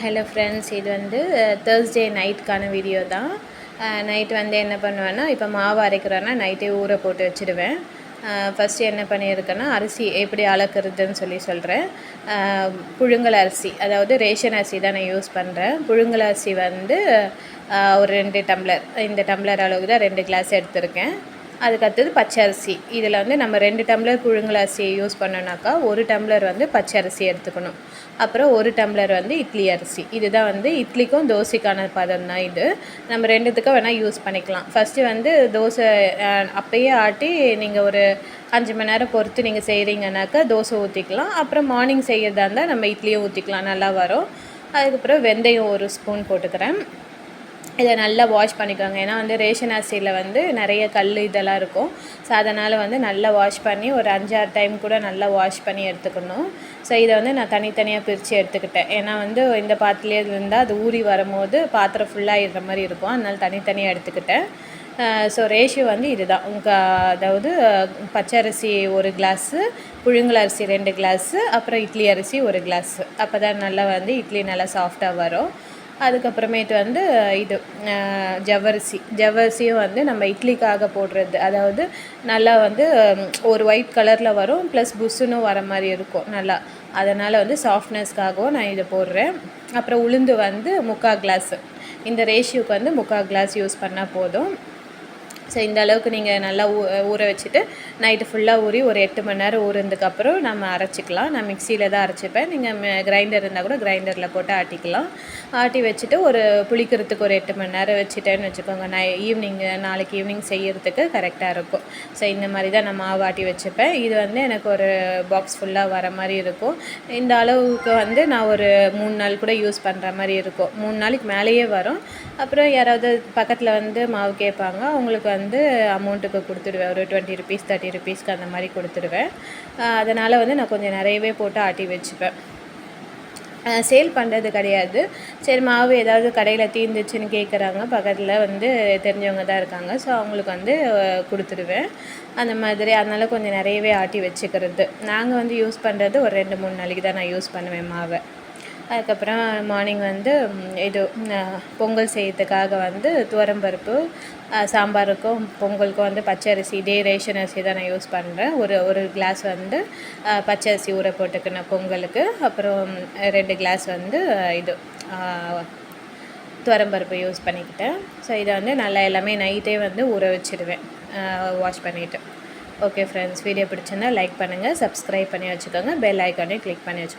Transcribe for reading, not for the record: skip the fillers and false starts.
Hello friends, இது வந்து Thursday நைட்டுக்கான video தான். நைட்டு வந்து என்ன பண்ணுவேன்னா, இப்போ மாவு அரைக்கிறேன்னா நைட்டே ஊற போட்டு வச்சுடுவேன். ஃபஸ்ட்டு என்ன பண்ணியிருக்கேன்னா, அரிசி எப்படி அளக்குறதுன்னு சொல்கிறேன். புழுங்கல் அரிசி, அதாவது ரேஷன் அரிசி தான் நான் யூஸ் பண்ணுறேன். புழுங்கல் அரிசி வந்து ஒரு 2 டம்ளர், இந்த டம்ளர் அளவுக்கு தான் 2 கிளாஸ் எடுத்திருக்கேன். அதுக்கடுத்தது பச்சை அரிசி. இதில் வந்து நம்ம 2 டம்ளர் புழுங்கல் அரிசியை யூஸ் பண்ணோன்னாக்கா 1 டம்ளர் வந்து பச்சை அரிசி எடுத்துக்கணும். அப்புறம் 1 டம்ளர் வந்து இட்லி அரிசி. இதுதான் வந்து இட்லிக்கும் தோசைக்கான பதம் தான் இது. நம்ம 2த்துக்கும் வேணால் யூஸ் பண்ணிக்கலாம். ஃபஸ்ட்டு வந்து தோசை அப்போயே ஆட்டி நீங்கள் ஒரு 5 மணி நேரம் பொறுத்து நீங்கள் செய்கிறீங்கன்னாக்கா தோசை ஊற்றிக்கலாம். அப்புறம் மார்னிங் செய்கிறதா இருந்தால் நம்ம இட்லியும் ஊற்றிக்கலாம், நல்லா வரும். அதுக்கப்புறம் வெந்தயம் 1 ஸ்பூன் போட்டுக்கிறேன். இதை நல்லா வாஷ் பண்ணிக்கோங்க. ஏன்னா வந்து ரேஷன் அரிசியில் வந்து நிறைய கல் இதெல்லாம் இருக்கும். ஸோ அதனால் வந்து நல்லா வாஷ் பண்ணி ஒரு 5-6 டைம் கூட நல்லா வாஷ் பண்ணி எடுத்துக்கணும். ஸோ இதை வந்து நான் தனித்தனியாக பிரித்து எடுத்துக்கிட்டேன். ஏன்னா வந்து இந்த பாத்திரத்துலேயே இருந்தால் அது ஊறி வரும்போது பாத்திரம் ஃபுல்லாகிடுற மாதிரி இருக்கும். அதனால் தனித்தனியாக எடுத்துக்கிட்டேன். ஸோ ரேஷியோ வந்து இதுதான். அதாவது பச்சரிசி 1 கிளாஸு, புழுங்கல் அரிசி 2 கிளாஸு, அப்புறம் இட்லி அரிசி 1 கிளாஸு. அப்போ தான் நல்லா வந்து இட்லி நல்லா சாஃப்டாக வரும். அதுக்கப்புறமேட்டு வந்து இது ஜவ்வரிசியும் வந்து நம்ம இட்லிக்காக போடுறது. அதாவது நல்லா வந்து ஒரு ஒயிட் கலரில் வரும், ப்ளஸ் புஷ்ஷுன்னு வர மாதிரி இருக்கும் நல்லா. அதனால் வந்து சாஃப்ட்னஸ்க்காகவும் நான் இதை போடுறேன். அப்புறம் உளுந்து வந்து 3/4 கிளாஸு. இந்த ரேஷியோக்கு வந்து 3/4 கிளாஸ் யூஸ் பண்ணால் போதும். ஸோ இந்த அளவுக்கு நீங்கள் நல்லா ஊற வச்சுட்டு நைட்டு ஃபுல்லாக ஊறி ஒரு 8 மணி நேரம் ஊறினதுக்கப்புறம் நம்ம அரைச்சிக்கலாம். நான் மிக்சியில் தான் அரைச்சிப்பேன். நீங்கள் கிரைண்டர் இருந்தால் கூட கிரைண்டரில் போட்டு ஆட்டிக்கலாம். ஆட்டி வச்சுட்டு ஒரு புளிக்கிறதுக்கு ஒரு 8 மணி நேரம் வச்சுட்டேன்னு வச்சுக்கோங்க. நான் நாளைக்கு ஈவினிங் செய்கிறதுக்கு கரெக்டாக இருக்கும். ஸோ இந்த மாதிரி தான் நான் மாவு ஆட்டி வச்சுப்பேன். இது வந்து எனக்கு ஒரு பாக்ஸ் ஃபுல்லாக வர மாதிரி இருக்கும். இந்த அளவுக்கு வந்து நான் ஒரு 3 நாள் கூட யூஸ் பண்ணுற மாதிரி இருக்கும். 3 நாளைக்கு மேலேயே வரும். அப்புறம் யாராவது பக்கத்தில் வந்து மாவு கேட்பாங்க, அவங்களுக்கு வந்து அமௌண்ட்டுக்கு கொடுத்துடுவேன். ஒரு 20 ருபீஸ் 30 ருபீஸ்க்கு அந்த மாதிரி கொடுத்துடுவேன். அதனால் வந்து நான் கொஞ்சம் நிறையவே போட்டு ஆட்டி வச்சுப்பேன். சேல் பண்ணுறது கிடையாது. சரி, மாவு ஏதாவது கடையில் தீர்ந்துச்சுன்னு கேட்குறாங்க, பக்கத்தில் வந்து தெரிஞ்சவங்க தான் இருக்காங்க. ஸோ அவங்களுக்கு வந்து கொடுத்துடுவேன் அந்த மாதிரி. அதனால் கொஞ்சம் நிறையவே ஆட்டி வச்சுக்கிறது. நாங்கள் வந்து யூஸ் பண்ணுறது ஒரு 2-3 நாளைக்கு தான் நான் யூஸ் பண்ணுவேன் மாவை. அதுக்கப்புறம் மார்னிங் வந்து இது பொங்கல் செய்யறதுக்காக வந்து துவரம்பருப்பு, சாம்பாருக்கும் பொங்கலுக்கும் வந்து பச்சரிசி, இதே ரேஷன் அரிசி தான் நான் யூஸ் பண்ணுறேன். ஒரு கிளாஸ் வந்து பச்சரிசி ஊற போட்டுக்கினேன் பொங்கலுக்கு. அப்புறம் 2 கிளாஸ் வந்து இது துவரம்பருப்பு யூஸ் பண்ணிக்கிட்டேன். ஸோ இதை வந்து நல்லா எல்லாமே நைட்டே வந்து ஊற வச்சுடுவேன் வாஷ் பண்ணிவிட்டு. ஓகே ஃப்ரெண்ட்ஸ், வீடியோ பிடிச்சிருந்தால் லைக் பண்ணுங்கள், சப்ஸ்கிரைப் பண்ணி வச்சுக்கோங்க, பெல் ஐக்கானே கிளிக் பண்ணி வச்சுக்கோங்க.